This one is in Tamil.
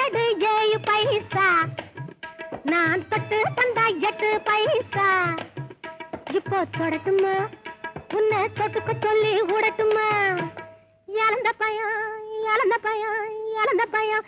ஏடு 7 பைசா நான் தொட்டு தந்தா 8 பைசா இப்போ தொடட்டுமா உன்னை தொட்டுக்க சொல்லி விடட்டுமா இழந்த பயம் இழந்த பயம் இழந்த பயம்